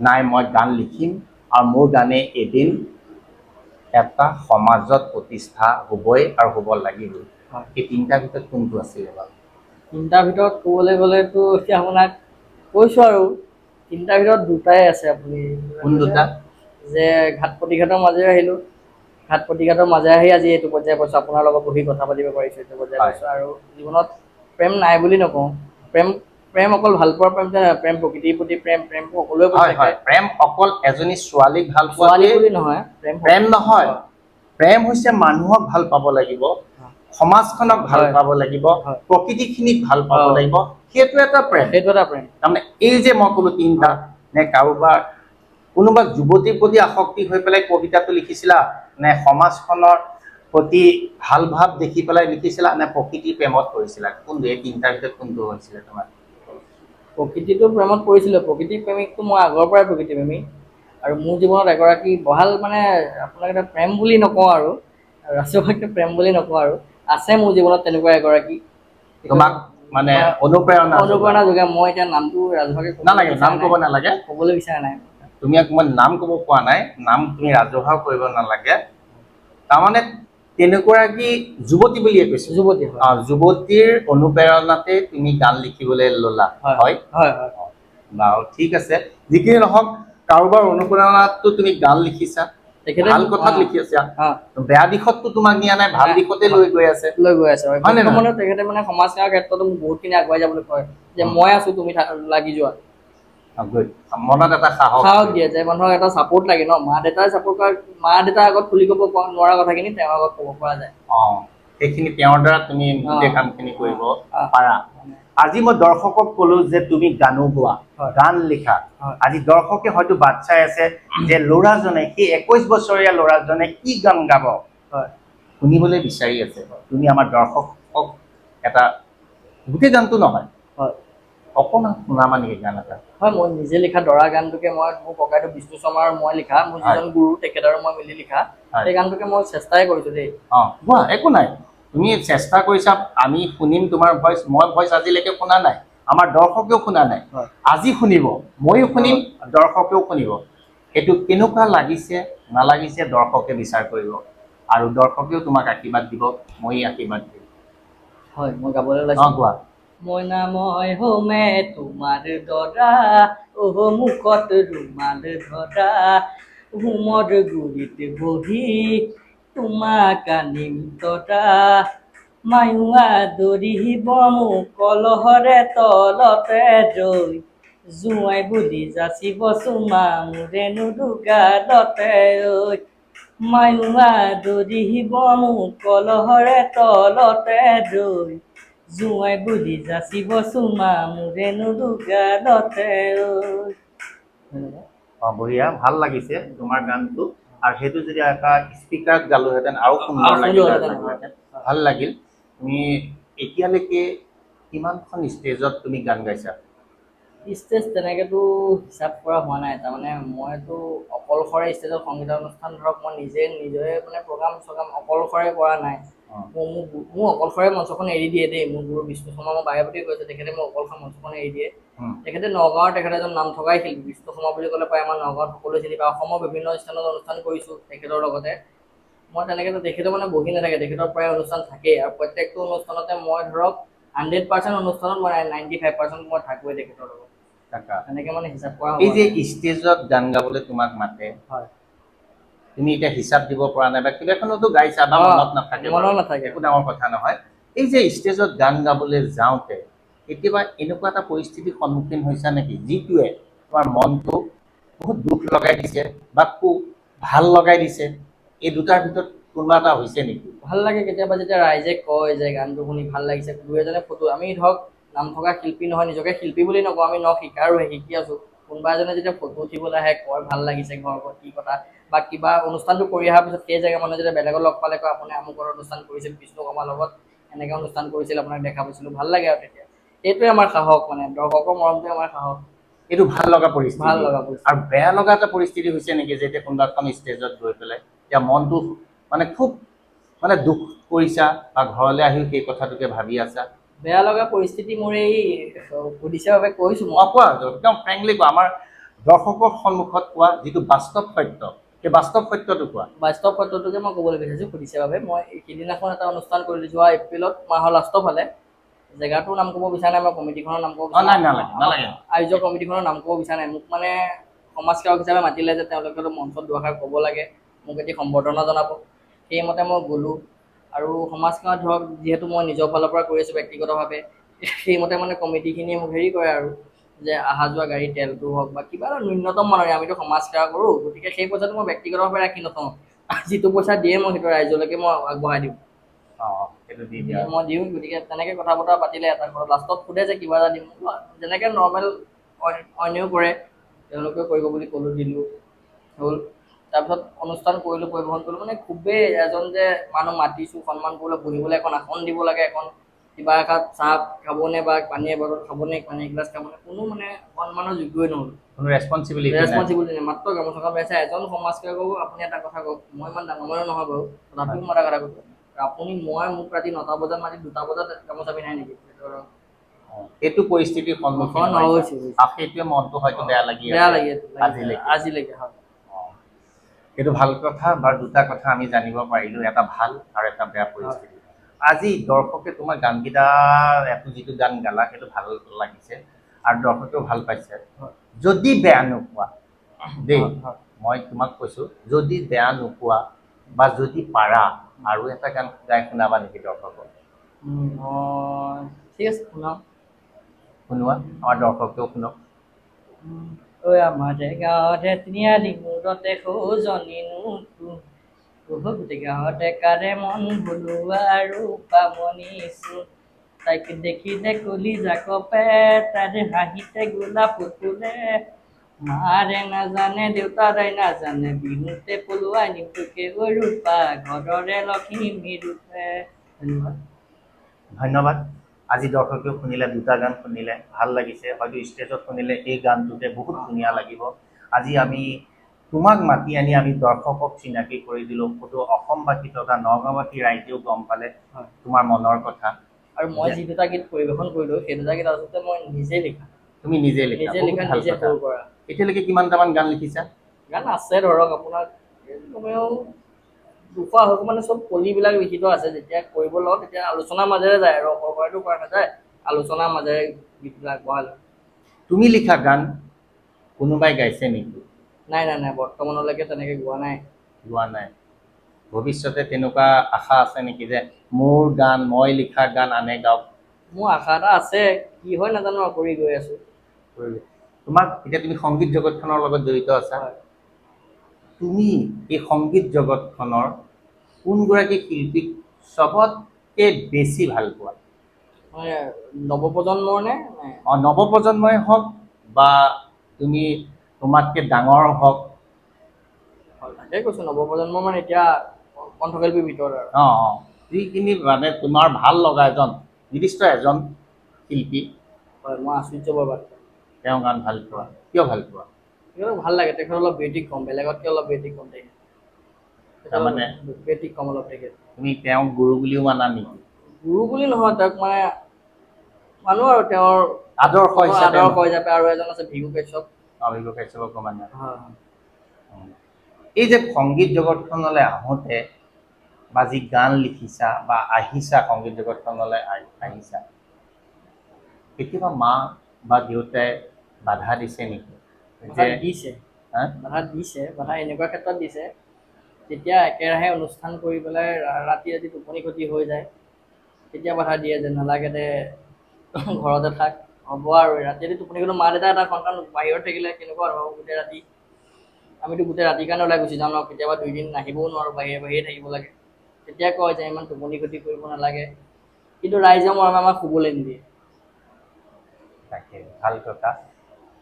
নাই মই গান লিখিম আৰু মোৰ গানে এদিন এটা সমাজত প্ৰতিষ্ঠা হ'বই আৰু হ'ব লাগিবই? এই তিনিটাৰ ভিতৰত কোনটো আছিলে বাৰু?
তিনিটাৰ ভিতৰত ক'বলৈ গ'লেতো এতিয়া আপোনাক কৈছোঁ আৰু তিনিটাৰ ভিতৰত দুটাই আছে। আপুনি
কোন দুটা?
যে ঘাত প্ৰতিঘাতৰ মাজেৰে আহিলোঁ, ঘাত প্ৰতিঘাতৰ মাজেৰে আহি আজি এইটো পৰ্যায়ে পাইছোঁ, আপোনাৰ লগত বহি কথা পাতিব পাৰিছোঁ, এইটো পৰ্যায়ে পাইছোঁ। আৰু জীৱনত প্ৰেম নাই বুলি নকওঁ, প্ৰেম অকল ভাল পোৱাৰ প্ৰেম, প্ৰেম প্ৰকৃতিৰ প্ৰতি প্ৰেম, প্ৰেমটো সকলোৰে প্ৰতি থাকে।
প্ৰেম অকল এজনী ছোৱালীক ভাল
ছোৱালী
পোৱা
বুলি নহয়,
প্ৰেম নহয়। প্ৰেম হৈছে মানুহক ভাল পাব লাগিব, সমাজখনক ভাল পাব লাগিব, প্ৰকৃতিখিনিক ভাল পাব লাগিব, সেইটো এটা প্ৰেম।
সেইটো এটা প্ৰেম।
তাৰমানে এই যে মই ক'লো তিনিটা, নে কাৰোবাৰ কোনোবা যুৱতীৰ প্ৰতি আসক্তি হৈ পেলাই কবিতাটো লিখিছিলা, নে সমাজখনৰ প্ৰতি ভাল ভাৱ দেখি পেলাই লিখিছিলা, নে প্ৰকৃতিৰ প্ৰেমত পৰিছিলা? কোনটো এই তিনিটাৰ ভিতৰত কোনটো হৈছিলে তোমাৰ?
প্ৰকৃতিটো প্ৰেমত পৰিছিলোঁ। প্ৰকৃতিৰ প্ৰেমিকটো মই আগৰ পৰাই প্ৰকৃতি প্ৰেমিক, আৰু মোৰ জীৱনত এগৰাকী বহাল মানে আপোনাক এটা প্ৰেম বুলি নকওঁ আৰু ৰাষ্ট্ৰীয়ভাৱে প্ৰেম বুলি নকওঁ আৰু আছে মোৰ জীৱনত তেনেকুৱা এগৰাকী।
তোমাক মানে অনুপ্ৰেৰণা
যোগে মই এতিয়া নামটো ৰাজহুৱাকে
নালাগে, নাম ক'ব নালাগে,
ক'বলৈ বিচৰা নাই।
তুমি মই নাম ক'ব কোৱা নাই, নাম তুমি ৰাজহুৱা কৰিব নালাগে। তাৰমানে তেনেকুৱাগৰাকী যুৱতী বুলিয়ে কৈছোঁ,
যুৱতী।
যুৱতীৰ অনুপ্ৰেৰণাতে তুমি গান লিখিবলৈ ল'লা, হয়? বাৰু ঠিক আছে, যিখিনি নহওক কাৰোবাৰ অনুপ্ৰেৰণাততো তুমি গান লিখিছা,
তেখেতে
ভাল কথাত লিখি আছা
হা
বেয়া দিশততো তোমাক নিয়া নাই ভাল দিশতে লৈ গৈ আছে
লৈ গৈ আছে
হয় নে নহয়?
বৰ্তমানে তেখেতে মানে সমাজ সেৱাৰ ক্ষেত্ৰতো মোক বহুতখিনি আগুৱাই যাবলৈ কয় যে মই আছো তুমি লাগি যোৱা
good. মনত এটা সাহস
সাহস দিয়ে যে মানুহক এটা ছাপোৰ্ট লাগে ন মা দেউতাই ছাপোৰ্ট কৰা মা দেউতাৰ আগত খুলি ক'ব নোৱাৰা কথাখিনি তেওঁৰ আগত ক'ব পৰা যায়
সেইখিনি তেওঁৰ দ্বাৰা তুমি গোটেই কামখিনি কৰিব পাৰা আজি মই দৰ্শকক ক'লো যে তুমি গানো গোৱা গান লিখা আজি দৰ্শকে হয়তো বাট চাই আছে যে ল'ৰাজনে সেই 21 বছৰীয়া ল'ৰাজনে কি গান গাব শুনিবলৈ বিচাৰি আছে তুমি আমাৰ দৰ্শকক এটা গোটেই গানটো নহয় অকণমান শুনাবা নেকি গান এটা
হয় মই নিজে লিখা দৰা গানটোকে মই মোৰ ককাইদেউ বিষ্ণু শৰ্মা আৰু মই লিখা মোৰ যিজন গুৰু তেখেত আৰু মই মিলি লিখা সেই গানটোকে মই চেষ্টাই কৰিছো দেই
গোৱা একো নাই তুমি চেষ্টা কৰিছা আমি শুনিম তোমাৰ ভইচ মই ভইচ আজিলৈকে শুনা নাই আমাৰ দৰ্শকেও শুনা নাই আজি শুনিব ময়ো শুনিম দৰ্শকেও শুনিব এইটো কেনেকুৱা লাগিছে নালাগিছে দৰ্শকে বিচাৰ কৰিব আৰু দৰ্শকেও তোমাক আশীৰ্বাদ দিব মই আশীৰ্বাদ দিম
হয় মই গাবলৈ ওলাইছো
গোৱা
মইনা মই হোমে তোমাৰ দৰা অহ মুখত ৰুমাল ধৰা হোমৰ গুৰিত বহি তোমাক আনিম তৰা মায়োৱা দৰিব মোক কলহৰে তলতে ৰৈ জোঁৱাই বুলি যাচিব চুমা মোৰেনো দুগালতে ঐ মায়োৱা দৰিব মোক কলহৰে তলতে ৰৈ জোঁৱাই বুলি যাচিব চুমা মোৰেনো দুগালতে
বঢ়িয়া ভাল লাগিছে তোমাৰ গানটো আৰু সেইটো যদি এটা স্পীকাৰত গালোহেঁতেন আৰু সুন্দৰ লাগিলহেঁতেন ভাল লাগিল তুমি এতিয়ালৈকে কিমানখন ষ্টেজত তুমি গান গাইছা
ষ্টেজ তেনেকেতো হিচাপ কৰা হোৱা নাই তাৰমানে মইতো অকলশৰে ষ্টেজত সংগীত অনুষ্ঠান ধৰক মই নিজে মানে প্ৰগ্ৰাম চগ্ৰাম অকলশৰে কৰা নাই মোৰ অকলশৰে মঞ্চখন এৰি দিয়ে দেই মোৰ গুৰু বিষ্ণু শৰ্মা মই বাৰে প্ৰতি কৈছোঁ তেখেতে মোৰ অকলশৰে মঞ্চখন এৰি দিয়ে তেখেতে নগাঁৱৰ তেখেতে এজন নাম থকাই শিল্পী বিষ্ণু শৰ্মা বুলি ক'লে প্ৰায় আমাৰ নগাঁৱত সকলোৱে চিনি পায় অসমৰ বিভিন্ন স্থানত অনুষ্ঠান কৰিছোঁ তেখেতৰ লগতে মই তেনেকৈ তেখেতে মানে বহি নাথাকে তেখেতৰ প্ৰায় অনুষ্ঠান থাকেই আৰু প্ৰত্যেকটো অনুষ্ঠানতে মই ধৰক 100% অনুষ্ঠানত মই 95% মই থাকোঁৱেই তেখেতৰ লগত তেনেকৈ মানে হিচাপ কৰা
এই যে ষ্টেজত গান গাবলৈ তোমাক মাতে
হয়
তুমি এতিয়া হিচাপ দিব পৰা নাই বা কিবা এখনতো গাইছা বা মনত নাথাকে একো ডাঙৰ কথা নহয় এই যে ষ্টেজত গান গাবলৈ যাওঁতে কেতিয়াবা এনেকুৱা এটা পৰিস্থিতিৰ সন্মুখীন হৈছা নেকি যিটোৱে তোমাৰ মনটো বহুত দুখ লগাই দিছে বা খুব ভাল লগাই দিছে এই দুটাৰ ভিতৰত কোনোবা এটা হৈছে নেকি
ভাল লাগে কেতিয়াবা যেতিয়া ৰাইজে কয় যে গানটো শুনি ভাল লাগিছে দুই এজনে ফটো আমি ধৰক নাম থকা শিল্পী নহয় নিজকে শিল্পী বুলি নকওঁ আমি শিকাৰোহে শিকি আছোঁ কোনোবা এজনে যেতিয়া ফটো উঠিবলৈ আহে কয় ভাল লাগিছে ঘৰৰ ওপৰত কি কথা বা কিবা অনুষ্ঠানটো কৰি অহাৰ পিছত সেই জেগা মানুহে যেতিয়া বেলেগক লগ পালে কয় আপুনি আমুকৰ অনুষ্ঠান কৰিছিল বিষ্ণু শৰ্মাৰ লগত এনেকৈ অনুষ্ঠান কৰিছিল আপোনাক দেখা পাইছিলোঁ ভাল লাগে আৰু তেতিয়া সেইটোৱে আমাৰ সাহস মানে দৰ্শকৰ মৰমটোৱে আমাৰ সাহস
এইটো ভাল লগা পৰিস্থিতি
ভাল লগা পৰিস্থিতি
আৰু বেয়া লগা এটা পৰিস্থিতি হৈছে নেকি যে এতিয়া কোনোবা এখন ষ্টেজত গৈ পেলাই এতিয়া মনটো মানে খুব মানে দুখ কৰিছা বা ঘৰলৈ আহি সেই কথাটোকে ভাবি আছা
বেয়া লগা পৰিস্থিতি মোৰ এই সুধিছে বাবে কৈছোঁ মই
কোৱা একদম ফ্ৰেংকলি কোৱা আমাৰ দৰ্শকৰ সন্মুখত কোৱা যিটো বাস্তৱ সত্য সেই বাস্তৱ সত্যটো কোৱা
বাস্তৱ সত্যটোকে মই ক'বলৈ বিচাৰিছোঁ সুধিছে বাবে মই সিদিনাখন এটা অনুষ্ঠান কৰিলোঁ যোৱা এপ্ৰিলত মাহৰ লাষ্টৰ ফালে জেগাটোৰ নাম ক'ব বিচৰা নাই মই কমিটিখনৰ নাম ক'ব বিচৰা নাই আয়োজক কমিটিখনৰ নাম ক'ব বিচৰা নাই মোক মানে সমাজ সেৱক হিচাপে মাতিলে যে তেওঁলোকে মঞ্চত দুআষাৰ ক'ব লাগে মোক এটি সম্বৰ্ধনা জনাব সেইমতে মই গ'লোঁ আৰু সমাজ সেৱা ধৰক যিহেতু মই নিজৰ ফালৰ পৰা কৰি আছোঁ ব্যক্তিগতভাৱে সেইমতে মানে কমিটিখিনিয়ে মোক হেৰি কৰে আৰু যে অহা যোৱা গাড়ী তেলটো হওক বা কিবা এটা ন্যূনতম মানৰে আমিতো সমাজ সেৱা কৰোঁ গতিকে সেই পইচাটো মই ব্যক্তিগতভাৱে ৰাখি নথওঁ যিটো পইচা দিয়ে মই সেইটো ৰাইজলৈকে মই আগবঢ়াই দিওঁ মই দিওঁ গতিকে তেনেকৈ কথা বতৰা পাতিলে এটা ঘৰত লাষ্টত সোধে যে কিবা এটা দিম যেনেকৈ নৰ্মেল অন্যও কৰে তেওঁলোকেও কৰিব বুলি ক'লোঁ দিলোঁ হ'ল তাৰপিছত অনুষ্ঠান কৰিলোঁ পৰিৱেশন কৰিলোঁ মানে খুবেই এজন যে মানুহ মাতিছোঁ সন্মান কৰিবলৈ বহিবলৈ এখন আসন দিব লাগে এখন কিবা এসাঁজ চাহ খাবনে বা পানী এবটল খাবনে পানী এগিলাচ খাবনে কোনো মানে সন্মানৰ যোগ্যই নহ'ল
কোনো ৰেছপনচিবিলিটি
নাই মাত্ৰ গামোচাখন পাইছে এজন সমাজসেৱকক আপুনি এটা কথা কওক মই ইমান ডাঙৰ মানুহ নহয় বাৰু তথাপিও মই এটা কথা কৈছোঁ আপুনি মোক ৰাতি 9টা বজাত মাতি 2টা বজাত গামোচা পিন্ধাই নেকি
এইটো পৰিস্থিতিৰ সন্মুখীন হৈছে সেইটোৱে মনটো হয়তো বেয়া লাগি
আজিলৈকে হয়
এইটো ভাল কথা বা দুটা কথা আমি জানিব পাৰিলোঁ এটা ভাল আৰু এটা বেয়া পৰিস্থিতি আজি দৰ্শকে তোমাৰ গানকেইটা যিটো গান গালা সেইটো ভাল লাগিছে আৰু দৰ্শকেও ভাল পাইছে যদি বেয়া নোপোৱা দেই মই তোমাক কৈছোঁ যদি বেয়া নোপোৱা বা যদি পাৰা আৰু এটা গান গাই শুনাবা নেকি দৰ্শকক?
ঠিক আছে শুনাম।
শুনোৱা, আমাৰ দৰ্শকেও শুনক।
ঐ আমাৰ গাঁৱতে তিনিআলি মূৰতে সৌজনীনো গোটেই গাঁৱতে কাৰে মন ভুলোৱা আৰু পামনিছো তাইক দেখিলে কলিজা কপে তাইৰ হাঁহিতে গোলাপ ফুলে মাৰে নাজানে দেউতাৰাই নাজানে বিহুতে পলোৱাই নিপুকে ৰূপা ঘৰৰে লখিমী ৰূপে। ধন্যবাদ।
ধন্যবাদ। আজি দৰ্শকেও শুনিলে, দুটা গান শুনিলে, ভাল লাগিছে। হয়তো ষ্টেজত শুনিলে এই গানটোতে বহুত ধুনীয়া লাগিব। আজি আমি তোমাক মাতি আনি আমি দৰ্শকক চিনাকি কৰি দিলোঁ। সেইটো অসমবাসী তথা নগাঁওবাসী ৰাইজেও গম পালে তোমাৰ মনৰ কথা।
আৰু মই যি দুটা গীত পৰিৱেশন কৰিলোঁ সেই দুটা গীত আচলতে মই নিজে লিখা।
তুমি নিজে লিখা? বহুত ভাল
নিজে
কথা।
সৰুৰ পৰা।
এতিয়ালৈকে কিমানটামান গান লিখিছা?
গান আছে ধৰক আপোনাৰ কমেও 200 মানে চব কলিবিলাক লিখিত আছে। যেতিয়া কৰিব লওঁ তেতিয়া আলোচনাৰ মাজেৰে যায় আৰু অকলশৰেতো কৰা নাযায়, আলোচনাৰ মাজেৰে গীতবিলাক আগবঢ়ালোঁ।
তুমি লিখা গান কোনোবাই গাইছে নেকি?
নাই বৰ্তমানলৈকে তেনেকৈ গোৱা নাই।
গোৱা নাই। ভৱিষ্যতে তেনেকুৱা আশা আছে নেকি যে মোৰ গান, মই লিখা গান আনে গাওক?
মোৰ আশা এটা আছে, কি হয় নাজানো আৰু কৰি গৈ আছোঁ।
তোমাক এতিয়া তুমি সংগীত জগতখনৰ লগত জড়িত আছা। তুমি এই সংগীত জগতখনৰ কোনগৰাকী শিল্পীক চবতকে বেছি ভাল পোৱা?
মানে নৱপ্ৰজন্মৰ নে?
নৱপ্ৰজন্মই হওক বা তুমি তোমাতকে ডাঙৰ হওক।
তাকে কৈছোঁ নৱপ্ৰজন্মৰ মানে এতিয়া কণ্ঠশিল্পীৰ ভিতৰত আৰু
যিখিনি মানে তোমাৰ ভাল লগা এজন নিৰ্দিষ্ট এজন শিল্পী।
হয়, মই আচুৰ্য বৰবাদ।
তেওঁৰ গান ভাল পোৱা? কিয় ভাল পোৱা?
ভাল লাগে, তেখেত অলপ ব্যতিক্ৰম, বেলেগতকৈ অলপ ব্যতিক্ৰম তেখেত।
তাৰমানে
ব্যতিক্ৰম অলপ তেখেত।
তুমি তেওঁক গুৰু বুলিও মানা নেকি?
গুৰু বুলি নহয়, তেওঁক মানে মানুহ আৰু তেওঁৰ
আদৰ্শ
হিচাপে। আৰু এজন আছে ভিঘু কাশ্যপ।
ভিঘু কাশ্যপকো মানে। এই যে সংগীত জগতখনলৈ আহোঁতে বা যি গান লিখিছা বা আহিছা সংগীত জগতখনলৈ আহিছা, কেতিয়াবা মা বা দেউতাই বাধা দিছে নেকি?
বাধা এনেকুৱা ক্ষেত্ৰত দিছে, যেতিয়া একেৰাহে অনুষ্ঠান কৰি পেলাই ৰাতি টোপনি ক্ষতি হৈ যায়, তেতিয়া বাধা দিয়ে যে নালাগে দে ঘৰতে থাক, হ'ব আৰু ৰাতি টোপনি গ'লেও মা দেউতা এটা সন্তান বাহিৰত থাকিলে কেনেকুৱা হ'ব গোটেই ৰাতি। আমিতো গোটেই ৰাতিৰ কাৰণে ওলাই গুচি যাওঁ ন, কেতিয়াবা 2 দিন আহিবও নোৱাৰোঁ, বাহিৰে থাকিব লাগে। তেতিয়া কয় যে ইমান টোপনি ক্ষতি কৰিব নালাগে, কিন্তু ৰাইজৰ মৰমে আমাক শুবলৈ নিদিয়ে।
তাকে ভাল কথা।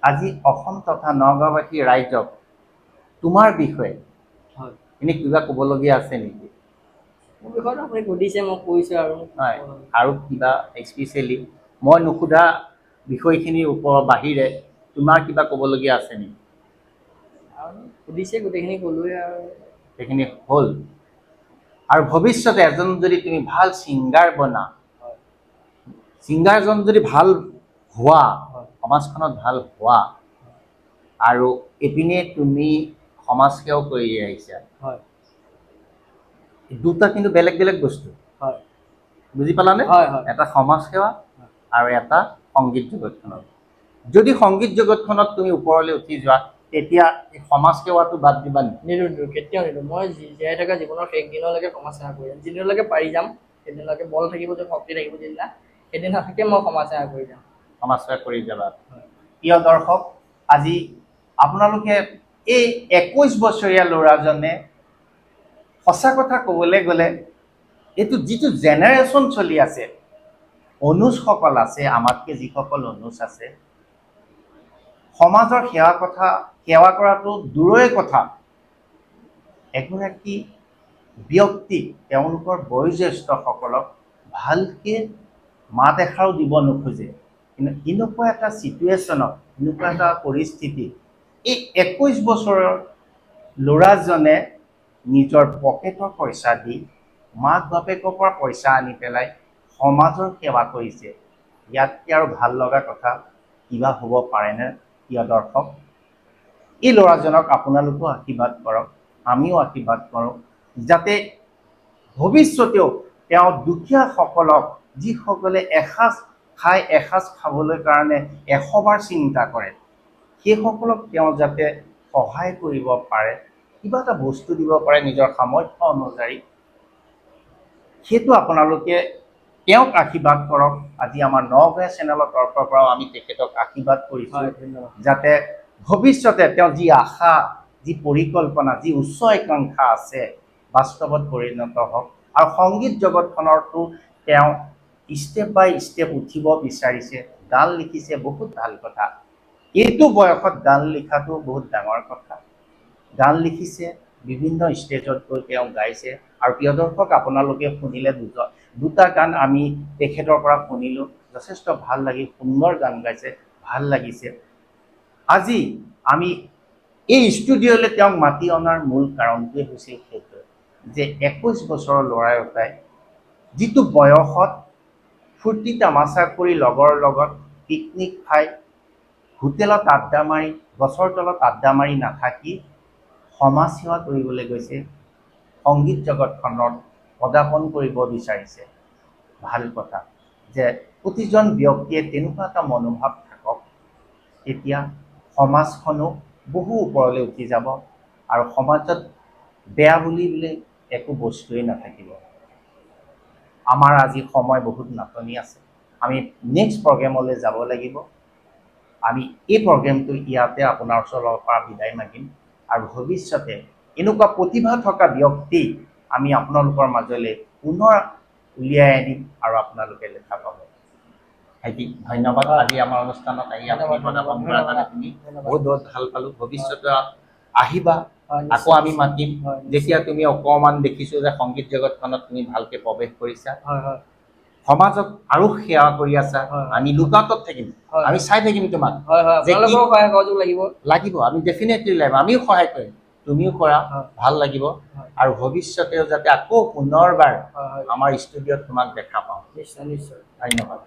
আজি অসম তথা নগাঁওবাসী ৰাইজক তোমাৰ বিষয়ে এনে কিবা ক'বলগীয়া আছে নেকি?
মোৰ বিষয়টো আপুনি সুধিছে, মই কৈছোঁ
আৰু কিবা স্পেচিয়েলি মই নুসুধা বিষয়খিনিৰ ওপৰৰ বাহিৰে তোমাৰ কিবা ক'বলগীয়া আছে নেকি?
সুধিছে, গোটেইখিনি ক'লোৱে আৰু।
সেইখিনি হ'ল। আৰু ভৱিষ্যতে এজন যদি তুমি ভাল ছিংগাৰ বনা, ছিংগাৰজন যদি ভাল হোৱা, সমাজখনত ভাল হোৱা, আৰু এইপিনে তুমি সমাজ সেৱাও কৰি আহিছা, দুটা কিন্তু বেলেগ বেলেগ বস্তু। বুজি পালানে? এটা সমাজ সেৱা আৰু এটা সংগীত জগতখনত। যদি সংগীত জগতখনত তুমি ওপৰলৈ উঠি যোৱা, তেতিয়া এই সমাজ সেৱাটো বাদ দিবা নেকি?
নিদিওঁ, কেতিয়াও নিদিওঁ। মই জীয়াই থকা জীৱনৰ শেষ দিনলৈকে সমাজ সেৱা কৰি যাম। যিদিনলৈকে পাৰি যাম, সেইদিনলৈকে বল থাকিব, যে শক্তি থাকিব, সেইদিনলৈকে মই সমাজ সেৱা কৰি যাম। সমাজ সেৱা কৰি যাবা।
প্ৰিয় দৰ্শক, আজি আপোনালোকে এই 21 বছৰীয়া ল'ৰাজনে সঁচা কথা ক'বলৈ গ'লে এইটো যিটো জেনেৰেশ্যন চলি আছে, অনুজসকল আছে, আমাতকৈ যিসকল অনুজ আছে, সমাজৰ সেৱা কৰাটো দূৰৰে কথা, এগৰাকী ব্যক্তিক তেওঁলোকৰ বয়োজ্যেষ্ঠসকলক ভালকে মাত এষাৰো দিব নোখোজে। কিন্তু এনেকুৱা এটা ছিটুৱেশ্যনত, এনেকুৱা এটা পৰিস্থিতিত এই 21 বছৰৰ ল'ৰাজনে নিজৰ পকেটৰ পইচা দি মাক বাপেকৰ পৰা পইচা আনি পেলাই সমাজৰ সেৱা কৰিছে। ইয়াতকৈ আৰু ভাল লগা কথা কিবা হ'ব পাৰেনে? প্ৰিয় দৰ্শক, এই ল'ৰাজনক আপোনালোকেও আশীৰ্বাদ কৰক, আমিও আশীৰ্বাদ কৰোঁ, যাতে ভৱিষ্যতেও তেওঁ দুখীয়াসকলক, যিসকলে এসাঁজ খাই এসাঁজ খাবলৈ কাৰণে 100 বাৰ চিন্তা কৰে, সেইসকলক তেওঁ যাতে সহায় কৰিব পাৰে, কিবা এটা বস্তু দিব পাৰে নিজৰ সামৰ্থ্য অনুযায়ী, সেইটো আপোনালোকে তেওঁক আশীৰ্বাদ কৰক। আজি আমাৰ নগাঁও চেনেলৰ তৰফৰ পৰাও আমি তেখেতক আশীৰ্বাদ কৰিছোঁ,
ধন্যবাদ।
যাতে ভৱিষ্যতে তেওঁ যি আশা, যি পৰিকল্পনা, যি উচ্চ আকাংক্ষা আছে বাস্তৱত পৰিণত হওক। আৰু সংগীত জগতখনৰতো তেওঁ ষ্টেপ বাই ষ্টেপ উঠিব বিচাৰিছে, গান লিখিছে, বহুত ভাল কথা। এইটো বয়সত গান লিখাটো বহুত ডাঙৰ কথা। গান লিখিছে, বিভিন্ন ষ্টেজত গৈ তেওঁ গাইছে। আৰু প্ৰিয় দৰ্শক, আপোনালোকে শুনিলে দুটা গান আমি তেখেতৰ পৰা শুনিলোঁ, যথেষ্ট ভাল লাগি, সুন্দৰ গান গাইছে, ভাল লাগিছে। আজি আমি এই ষ্টুডিঅ'লৈ তেওঁক মাতি অনাৰ মূল কাৰণটোৱে হৈছিল সেইটো, যে 21 বছৰৰ ল'ৰা এটাই যিটো বয়সত ফূৰ্তি তামাচা কৰি লগৰ লগত পিকনিক খাই হোটেলত আড্ডা মাৰি, গছৰ তলত আড্ডা মাৰি নাথাকি সমাজ সেৱা কৰিবলৈ গৈছে, সংগীত জগতখনত পদাৰ্পণ কৰিব বিচাৰিছে। ভাল কথা যে প্ৰতিজন ব্যক্তিয়ে তেনেকুৱা এটা মনোভাৱ থাকক, তেতিয়া সমাজখনো বহু ওপৰলৈ উঠি যাব আৰু সমাজত বেয়া বুলিবলৈ একো বস্তুৱেই নাথাকিব। আমাৰ আজি সময় বহুত নাটনি আছে, আমি নেক্সট প্ৰগ্ৰেমলৈ যাব লাগিব। আমি এই প্ৰগ্ৰেমটো ইয়াতে আপোনাৰ ওচৰৰ পৰা বিদায় মাগিম আৰু ভৱিষ্যতে এনেকুৱা প্ৰতিভা থকা ব্যক্তি আমি আপোনালোকৰ মাজলৈ পুনৰ উলিয়াই আনিম আৰু আপোনালোকে দেখা পাব। ভাইটি ধন্যবাদ। আজি আমাৰ অনুষ্ঠানত আহি আপুনি পদাৰ্পণ কৰাৰ কাৰণে তুমি বহুত বহুত ভাল পালোঁ। ভৱিষ্যতে আহিবা, আকৌ আমি মাতিম যেতিয়া তুমি অকণমান দেখিছোঁ যে সংগীত জগতখনত তুমি ভালকৈ প্ৰৱেশ কৰিছা, সমাজক আৰু সেৱা কৰি আছা। আমি লুকাতত থাকিম, আমি চাই থাকিম তোমাক, লাগিব, আমি ডেফিনেটলি লাগিব, আমিও সহায় কৰিম, তুমিও কৰা, ভাল লাগিব। আৰু ভৱিষ্যতেও যাতে আকৌ পুনৰবাৰ আমাৰ ষ্টুডিঅ'ত তোমাক দেখা পাওঁ।
নিশ্চয় নিশ্চয়।
ধন্যবাদ।